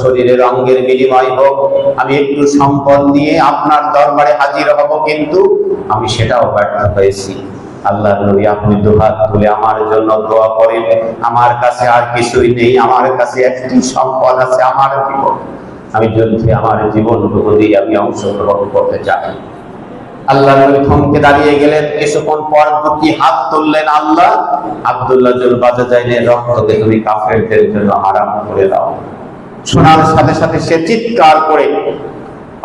শরীরের অঙ্গের বিনিময় হোক, আমি একটু সম্পদ নিয়ে আপনার দরবারে হাজির হব, কিন্তু আমি সেটাও ব্যর্থ হয়েছি। আল্লাহ নবী, আপনি দুহাত তুলে আমার জন্য দোয়া করেন। আমার কাছে আর কিছুই নেই, আমার কাছে একটি সম্পদ আছে, আমার জীবন। আমি যুদ্ধে আমার জীবনটুকু দিয়ে আমি অংশগ্রহণ করতে চাই। আল্লাহ নবী থমকে দাঁড়িয়ে গেলেন। কিছুক্ষণ পর দুটি হাত তুললেন। আল্লাহ, আব্দুল্লাহ জুল বাজাজাইনের রক্তকে তুমি কাফেরদের জন্য হারাম করে দাও। শোনার সাথে সাথে সে চিৎকার করে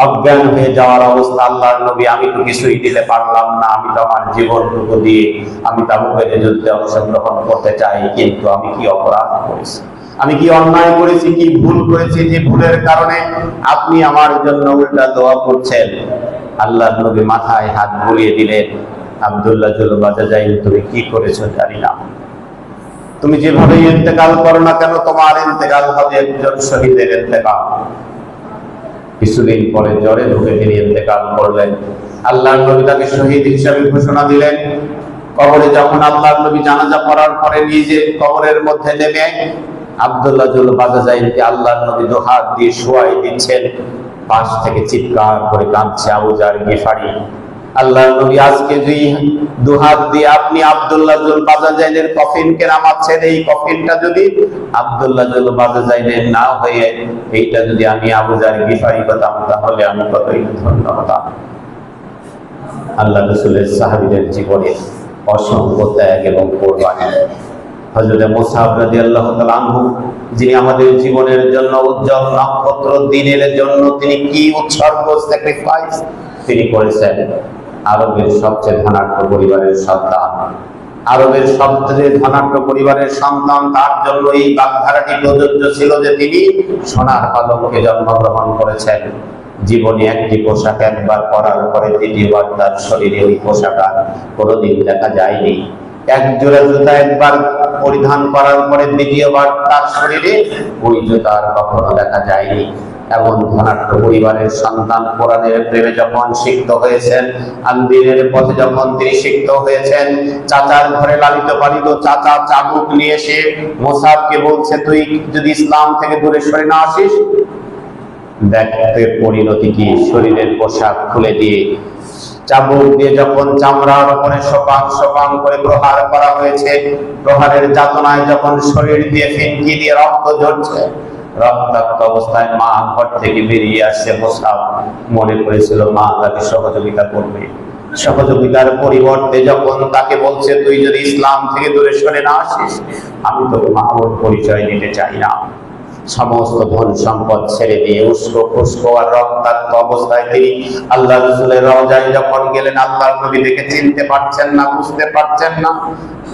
অজ্ঞান হয়ে যাওয়ার অবস্থা। আল্লাহর নবী, আমি তো কিছুই দিতে পারলাম না, আমি তো আমার জীবনটুকু দিয়ে আমি তাবুকের যুদ্ধে অংশগ্রহণ করতে চাই, কিন্তু আমি কি অপরাধ করেছি, আমি কি অন্যায় করেছি, কি ভুল করেছি, যে ভুলের কারণে আপনি আমার জন্য উল্টা দোয়া করছেন? আল্লাহর নবী মাথায় হাত বুলিয়ে দিলেন। আব্দুল্লাহ জুল বাজাজাইন, তুমি কি করেছো জানি না, তুমি যেভাবে ইন্তেকাল করো না কেন, তোমার ইন্তেকাল হবে একজন শহীদের ইন্তেকাল। কিছুদিন পরে জ্বরে ঢুকে তিনি ইন্তেকাল করলেন। আল্লাহর নবী তাকে শহীদ হিসেবে ঘোষণা দিলেন। কবরে যখন আল্লাহর নবী জানাজা পড়ার পরে নিজে কবরের মধ্যে নেমে আব্দুল্লাহ জুল বাজাজাইনকে আল্লাহর নবী দুহাত দিয়ে শোয়াই দিচ্ছেন, পাশ থেকে চিৎকার করে কাঁদছে আবু যার গিফারি। আল্লাহর নবী, আজকে দুহাত দিয়ে আপনি আব্দুল্লাহ জুল বাজাজাইনের কফিনকে নামাচ্ছেন, এই কফিনটা যদি আব্দুল্লাহ জুল বাজাজাইনের না হয়ে এইটা যদি আমি আবু যার গিফারি হতাম, তাহলে আমি কতই ধন্য হতাম। আল্লাহ রাসূলের সাহাবীদের জীবনে অসংখ্য ত্যাগ এবং কোরবানি। হযরত মুসআব রাদিয়াল্লাহু তাআলা আনহু, যিনি আমাদের জীবনের জন্য উজ্জ্বল নক্ষত্র, দিনের জন্য তিনি কি উৎসর্গ, স্যাক্রিফাইস তিনি করেছেন। আরবের সবচেয়ে ধনাঢ্য পরিবারের সন্তান, আরবের সবচেয়ে ধনাঢ্য পরিবারের সন্তান, তার জন্য এই বাগধারাটি প্রযোজ্য ছিল যে তিনি সোনার পালঙ্কে জন্মগ্রহণ করেছেন। জীবনে একটি পোশাক একবার পরার পরে দ্বিতীয়বার তার শরীরে ওই পোশাক আর কোনোদিন দেখা যায়নি। এক জোড়া জুতা একবার পরিধান করার পরে দ্বিতীয়বার তার শরীরে ওই জুতা আর কখনো দেখা যায়নি। এমন ধনাঢ্য পরিবারের সন্তান কোরআনের প্রেমে যখন সিক্ত হয়েছেন, আন্দীনের পথে যখন তিনি সিক্ত হয়েছেন, চাচার ঘরে লালিত পালিত চাচা চাবুক নিয়ে এসে মুসআবকে বলছে, তুই যদি ইসলাম থেকে দূরে সরে না আসিস, দেখতে পরিণতি কি। শরীরের পোশাক খুলে দিয়ে চাবুক দিয়ে যখন চামড়ার উপরে সোপাং সোপাং করে প্রহার করা হয়েছে, প্রহারের যাতনায় যখন শরীর দিয়ে ফিনকি দিয়ে রক্ত ঝরছে, রক্তাক্ত অবস্থায় মা ঘর থেকে বেরিয়ে আসছে। মুসআব মনে করেছিল মা তাকে সহযোগিতা করবে। সহযোগিতার পরিবর্তে যখন তাকে বলছে, তুই যদি ইসলাম থেকে দূরে সরে না আসিস, আমি তোকে মাহমুদ পরিচয় দিতে চাই না। সমস্ত ধন সম্পদ ছেড়ে দিয়ে উস্কো খুস্কো আর রক্তাক্ত অবস্থায় তিনি আল্লাহ রাসূলের রওজায় যখন গেলেন, আল্লাহর নবী দেখে চিনতে পারছেন না, বুঝতে পারছেন না।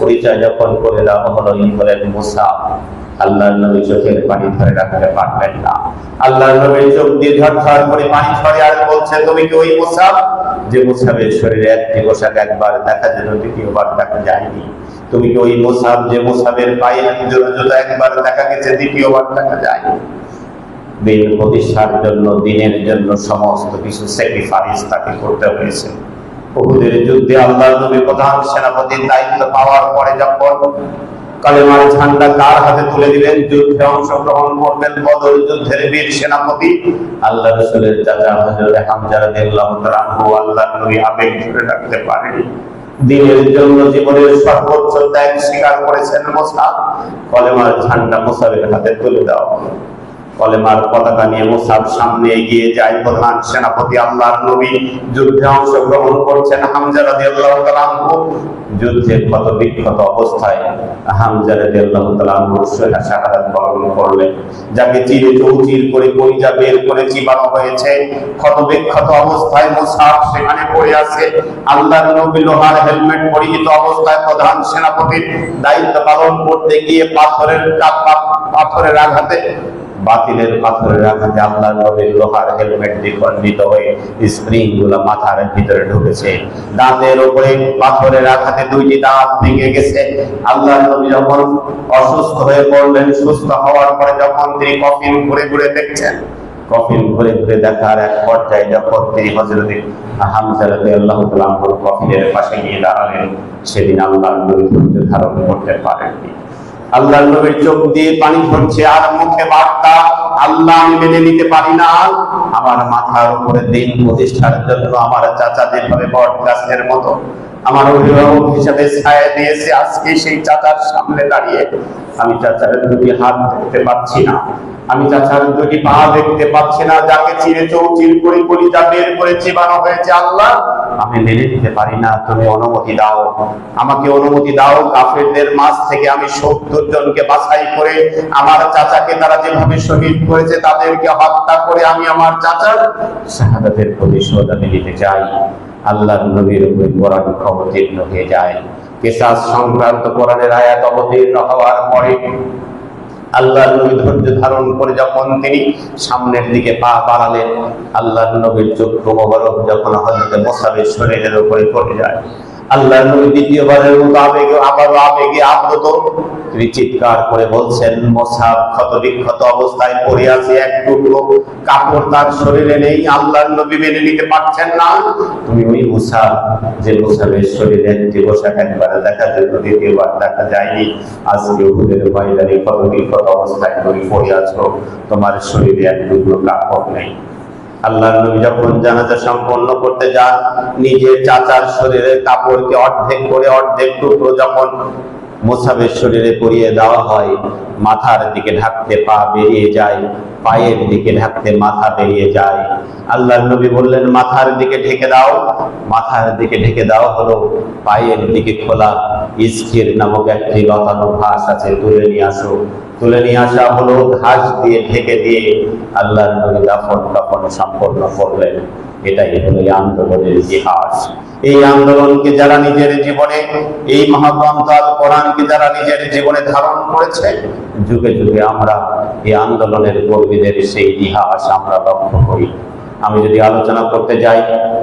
পরিচয় যখন করে দেওয়া হলো, ইনি হলেন মুসআব। আল্লাহর নবী চোখের পানি ধরে রাখতে পারলেন না। আল্লাহর নবীর চোখ দিয়ে ঝরঝর করে পানি ঝরে আর বলছে, তুমি কি ওই মুসআব যে মুসআবের শরীরে একটি পোশাক একবার দেখা যেত, দ্বিতীয়বার দেখা যায়নি? তুমি কি ওই মুসআব যে মুসআবের পায়ে জোড়া একবার দেখা গেছে, দ্বিতীয়বার দেখা যায়নি? দিন প্রতিষ্ঠার জন্য, দিনের জন্য সমস্ত কিছু স্যাক্রিফাইস তাকে করতে হয়েছে। উহুদের যুদ্ধে আল্লাহর নবী প্রধান সেনাপতির দায়িত্ব পাওয়ার পরে যখন কালেমার ঝান্ডা কার হাতে তুলে দিলেন, যুদ্ধে অংশগ্রহণ করবেন বদর যুদ্ধের বীর সেনাপতি আল্লাহ রাসূলের চাচা হযরত হামজা রাদিয়াল্লাহু তাআলা আনহু, আল্লাহর নবী আবেগ ধরে রাখতে পারেনি। দিনের জন্য জীবনের সর্বোচ্চ ত্যাগ স্বীকার করেছেন মুসআব। কলেমার ঝান্ডা মুসআবের হাতে তুলে দাও। কলেমার পতাকা নিয়ে মুসআব সামনে এগিয়ে যায়। প্রধান সেনাপতি আল্লাহর নবী যুদ্ধে অংশগ্রহণ করছেন। হামজা রাদিয়াল্লাহু তাআলা আনহু যুদ্ধে ক্ষত বিক্ষত অবস্থায় হামজা রাদিয়াল্লাহু তাআলা আনহু শাহাদাত বরণ করলেন। যাকে চিরে চৌচির করে কলিজা বের করে চিবানো হয়েছে, ক্ষত বিক্ষত অবস্থায় মুসআব সেখানে পড়ে আছে। আল্লাহর নবী লোহার হেলমেট পরিহিত অবস্থায় প্রধান সেনাপতির দায়িত্ব পালন করতে গিয়ে পাথরের আঘাতে, বাতিলের পাথরের আঘাতে আল্লাহর নবীর লোহার হেলমেট দ্বিখণ্ডিত হয়ে স্প্রিং গুলো মাথার ভিতরে ঢুকেছে। দাঁতের উপরে পাথরের আঘাতে দুইটি দাঁত ভেঙে গেছে। আল্লাহর নবী যখন অসুস্থ হয়ে পড়লেন, সুস্থ হওয়ার পরে যখন তিনি কফিন ঘুরে ঘুরে দেখছেন, কফিন ঘুরে ঘুরে দেখার এক পর্যায়ে যখন তিনি হযরত হামজা রাদিয়াল্লাহু তাআলা আনহুর কফিনের পাশে গিয়ে দাঁড়ালেন, সেদিন আল্লাহর নবী ধৈর্য ধারণ করতে পারেননি। আল্লাহর নবীর চোখ দিয়ে পানি ঝরছে আর মুখে বার্তা, আল্লাহ আমি মেনে নিতে পারি না আমার মাথার উপরে দিন প্রতিষ্ঠার জন্য আমার চাচা যেভাবে বট গাছের মতো আমার অভিভাবক হিসেবে ছায়া দিয়েছে, আজকে সেই চাচার সামনে দাঁড়িয়ে আমি চাচার দুটি হাত দেখতে পাচ্ছি না, আমি চাচার দুটি পা দেখতে পাচ্ছি না, যাকে চিরে চৌচির করে কলিজা বের করে চিবানো হয়েছে। আল্লাহ আমি মেনে নিতে পারি না, তুমি অনুমতি দাও, আমাকে অনুমতি দাও। কাফেরদের মাঝ থেকে আমি 70 জনকে বাছাই করে আমার চাচাকে তারা যেভাবে শহীদ করেছে তাদেরকে হত্যা করে আমি আমার চাচার শাহাদাতের প্রতিশোধ আমি নিতে চাই। আল্লাহর নবীর উপর কোরআন অবতীর্ণ হয়ে যায়। কিসাস সংক্রান্ত কোরআনের আয়াত অবতীর্ণ হওয়ার পরে আল্লাহর নবী ধৈর্য ধারণ করে যখন তিনি সামনের দিকে পা বাড়ালেন, আল্লাহর নবীর চক্ষু মোবারক যখন হযরত মুসাবের শরীরের উপরে পড়ে যায়, আল্লাহর নবী দ্বিতীয়বারের মতো আবারও আবেগে আপ্লুত, তিনি চিৎকার করে বলছেন, মুসাব ক্ষত বিক্ষত অবস্থায় পড়ে আছে, এক টুকরো কাপড় তার শরীরে নেই। আল্লাহর নবী মেনে নিতে পারছেন না, তুমি ওই মুসাব যে মুসাবের শরীরে একটি পোশাক একবার দেখা যেত, দ্বিতীয়বার দেখা যায়নি, আজকে উহুদের ময়দানে ক্ষত বিক্ষত অবস্থায় তুমি পড়ে আছো, তোমার শরীরে এক টুকরো কাপড় নেই। আল্লাহর নবী যখন জানাজা সম্পন্ন করতে যান, নিজের চাচার শরীরের কাপড়কে অর্ধেক করে অর্ধেক টুকরো যখন মুসাবের শরীরে পরিয়ে দেওয়া হয়, মাথার দিকে ঢাকতে পা বেরিয়ে যায়, পায়ের দিকে ঢাকতে মাথা বেরিয়ে যায়। আল্লাহর নবী বললেন, মাথার দিকে ঢেকে দাও। মাথার দিকে ঢেকে দাও হলো, পায়ের দিকে খোলা ইস্কির নামক একটি লতানো ঘাস আছে, তুলে নিয়ে আসো। তুলে নিয়ে আসা হলো, ঘাস দিয়ে ঢেকে দিয়ে আল্লাহর নবী দাফন কাফন সম্পন্ন করলেন। এটাই হলো এই আন্দোলনের ইতিহাস। এই আন্দোলনকে যারা নিজের জীবনে, এই মহাগ্রন্থ আল কোরআনকে যারা নিজের জীবনে ধারণ করেছে, যুগে যুগে আমরা এই আন্দোলনের কর্মীদের সেই ইতিহাস আমরা লক্ষ্য করি। আমি যদি আলোচনা করতে যাই,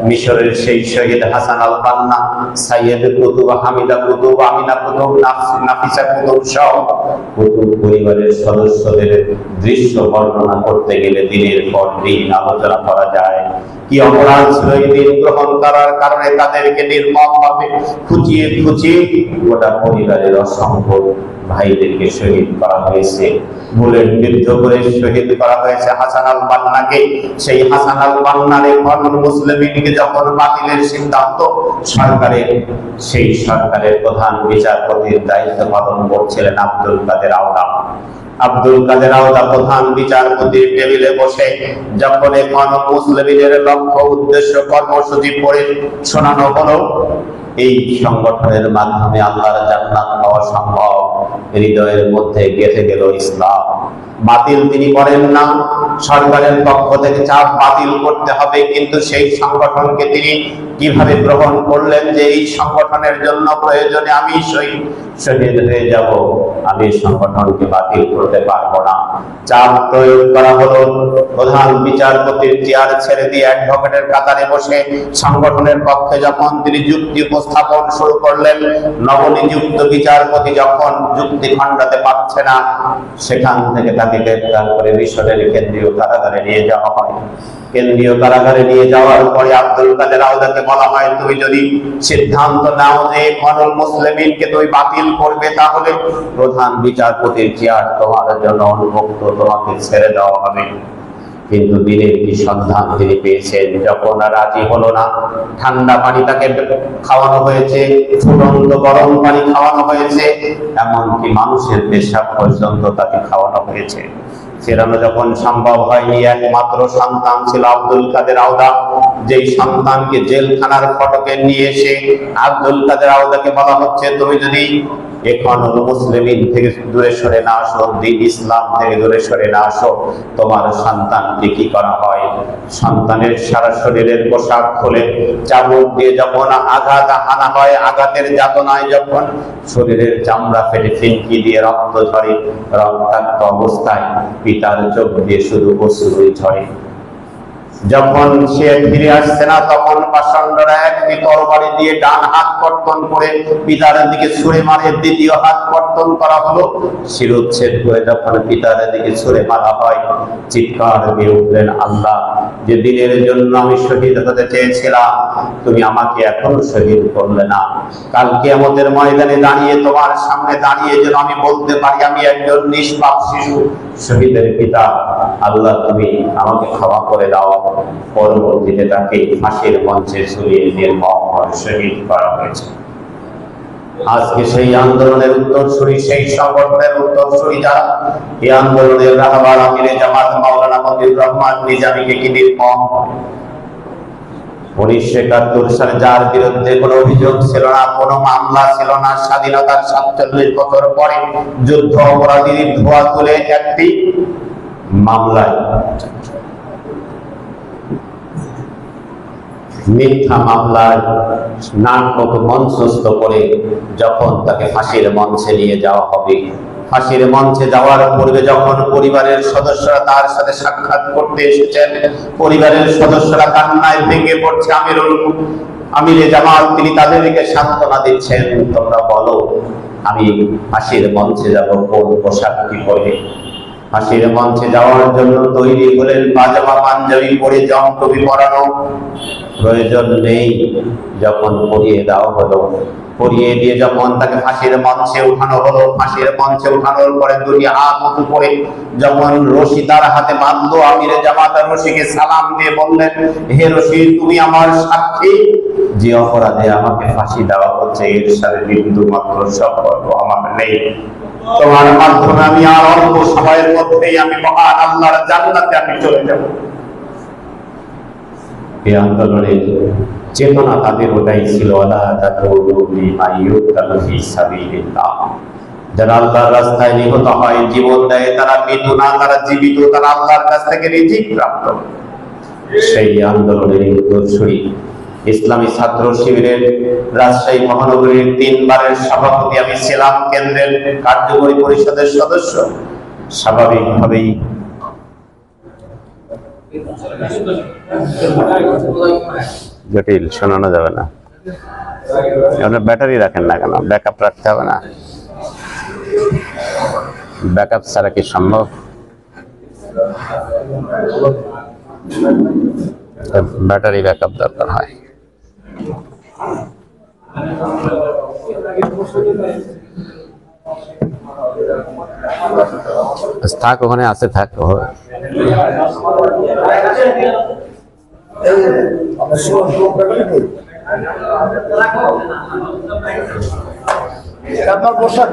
মিশরের সেই শহীদ হাসান আল বান্না, সাইয়েদ কুতুব, হামিদা কুতুব, আমিনা কুতুব, নাফিসা কুতুব সহ কুতুব পরিবারের সদস্যদের দৃশ্য বর্ণনা করতে গেলে দিনের পর দিন আলোচনা করা যায়। কি অপরাধ ছিল এই দিন গ্রহণ করার কারণে তাদেরকে নির্মমভাবে খুঁচিয়ে খুঁচিয়ে গোটা পরিবারের অসংখ্য ভাইদেরকে শহীদ করা হয়েছে, বুলেট বিদ্ধ করে শহীদ করা হয়েছে হাসান আল বান্নাকে। সেই হাসান আল বান্নার ইখওয়ানুল মুসলিমিনকে যখন বাতিলের সিদ্ধান্ত সরকারের, সেই সরকারের প্রধান বিচারপতির দায়িত্ব পালন করছিলেন আব্দুল কাদের আওদা। আব্দুল কাদের আওদা প্রধান বিচারপতির টেবিলে বসে যখন ইখওয়ানুল মুসলিমিনের লক্ষ্য উদ্দেশ্য কর্মসূচি পড়ে শোনানো হলো, এই সংগঠনের মাধ্যমে আল্লাহর জান্নাত পাওয়া সম্ভব, হৃদয়ের মধ্যে গেঁথে গেল ইসলাম। বাতিল তিনি করেন না, সরকারের পক্ষ থেকে চাপ বাতিল করতে হবে, কিন্তু সেই সংগঠনকে তিনি কিভাবে গ্রহণ করলেন যে এই সংগঠনের জন্য প্রয়োজনে আমি শহীদ হয়ে যাব, আমি সংগঠনকে বাতিল করতে পারবো না। চাপ প্রয়োগ করা হলো, প্রধান বিচারপতির চেয়ার ছেড়ে দিয়ে অ্যাডভোকেটের কাতারে বসে সংগঠনের পক্ষে যখন তিনি যুক্তি উপস্থাপন শুরু করলেন, নবনিযুক্ত বিচারপতি যখন যুক্তি খণ্ডাতে পারছে না, সেখান থেকে তাকে গ্রেফতার করে মিশরের কেন্দ্রীয় কারাগারে নিয়ে যাওয়া হয়। কেন্দ্রীয় কারাগারে নিয়ে যাওয়ার পরে আব্দুল কাদের আওদাকে বলা হয়, তুমি যদি সিদ্ধান্ত নাও যে ইখওয়ানুল মুসলিমিনকে তুমি বাতিল করবে, তাহলে প্রধান বিচারপতির চেয়ার তোমার জন্য উন্মুক্ত, তোমাকে ছেড়ে দেওয়া হবে। কিন্তু দিনের কি সন্ধান তিনি পেয়েছেন, যখন রাজি হলো না, ঠান্ডা পানি তাকে খাওয়ানো হয়েছে, ফুটন্ত গরম পানি খাওয়ানো হয়েছে, এমনকি মানুষের পেশাব পর্যন্ত তাকে খাওয়ানো হয়েছে। ফেরানো যখন সম্ভব হয়নি, একমাত্র সন্তান ছিল আব্দুল কাদের আওদা, যেই সন্তানকে জেলখানার ফটকে নিয়ে এসে আব্দুল কাদের আওদাকে বলা হচ্ছে, তুমি যদি ইখওয়ানুল মুসলিমিন থেকে দূরে সরে না আসো, দ্বীন ইসলাম থেকে দূরে সরে না আসো, তোমার সন্তানকে কি করা হয়? সন্তানের সারা শরীরের পোশাক খুলে চাবুক দিয়ে যখন আঘাত হানা হয়, আঘাতের যাতনায় যখন শরীরের চামড়া ফেটে ফিনকি দিয়ে রক্ত ঝরে, রক্তাক্ত অবস্থায় পিতার চোখ দিয়ে শুধু অশ্রুই ঝরে। যখন সে ফিরে আসছে না, তখন পাষণ্ডরা একটি তরবারি দিয়ে ডান হাত কর্তন করে পিতার দিকে ছুঁড়ে মারে, দ্বিতীয় হাত কর্তন করা হলো, শিরোচ্ছেদ করে যখন পিতার দিকে ছুঁড়ে মারা হয়, চিৎকার দিয়ে উঠলেন, আল্লাহ যে দিনের জন্য আমি শহীদ হতে চেয়েছিলাম, তুমি আমাকে এখনো শহীদ করলে না। কাল কিয়ামতের ময়দানে দাঁড়িয়ে তোমার সামনে দাঁড়িয়ে যেন আমি বলতে পারি আমি একজন নিষ্পাপ শিশু, শহীদের পিতা, আল্লাহ তুমি আমাকে ক্ষমা করে দাও। পরবর্তীতে তাকে ফাঁসির মঞ্চে ঝুলিয়ে নির্মমভাবে শহীদ করা হয়েছে। আজকে সেই আন্দোলনের উত্তরসূরি, সেই সংগঠনের উত্তরসূরি যারা, এই আন্দোলনের রাহবার আমিরে জামাত মাওলানা মতিউর রহমান নিজামীকে কি নির্মম 1971 সালে যার বিরুদ্ধে কোনো অভিযোগ ছিল না, কোনো মামলা ছিল না, স্বাধীনতার 47 বছর পরে যুদ্ধ অপরাধীর ধোয়া তুলে একটি মামলায়, মিথ্যা মামলার নাটক মঞ্চস্থ করে যখন তাকে ফাঁসির মঞ্চে নিয়ে যাওয়া হবে, ফাঁসির মঞ্চে যাওয়ার পূর্বে যখন পরিবারের সদস্যরা তার সাথে সাক্ষাৎ করতে এসেছেন, পরিবারের সদস্যরা কান্নায় ভেঙে পড়ছে, আমিরে জামাত তিনি তাদেরকে সান্ত্বনা দিচ্ছেন, তোমরা বলো আমি ফাঁসির মঞ্চে যাব কোন পোশাকটি পরে। ফাঁসির মঞ্চে যাওয়ার জন্য তৈরি হলেন, পাজামা পাঞ্জাবি পরে, জমটুপি পরানো প্রয়োজন নেই। যখন পরিয়ে দেওয়া হলো, পরিয়ে দিয়ে যখন তাকে ফাঁসির মঞ্চে উঠানো হলো, ফাঁসির মঞ্চে উঠানোর পরে দুটি হাত উঁচু করে যখন রশি তার হাতে বাঁধলো, আমিরে জামাত রশিকে সালাম দিয়ে বললেন, হে রশি তুমি আমার সাক্ষী, যে অপরাধে আমাকে ফাঁসি দেওয়া হচ্ছে এর সাথে বিন্দু মাত্র সম্পর্ক আমার নেই। তোমার মাধ্যমে আমি আর অল্প সময়ের মধ্যেই আমি মহান আল্লাহর জান্নাতে আমি চলে যাব। এই আন্দোলনের চেতনা তাদের ওটাই ছিল, যারা আল্লাহর রাস্তায় নিহত হয়, জীবন দেয়, তারা মৃত না, তারা জীবিত, তারা আল্লাহর কাছ থেকে রিজিক প্রাপ্ত। সেই আন্দোলনের উত্তরসূরি ইসলামী ছাত্র শিবিরের রাজশাহী মহানগরীর 3 বারের সভাপতি আমি ছিলাম, কেন্দ্রের কার্যকরী পরিষদের সদস্য। স্বাভাবিকভাবেই জটিল শোনানো যাবে না, আপনার ব্যাটারি রাখেন না কেন? ব্যাকআপ রাখতে হবে না? ব্যাকআপ ছাড়া কি সম্ভব? ব্যাটারি ব্যাকআপ দরকার হয়। থাক ওখানে আছে, থাক। আপনার পোশাক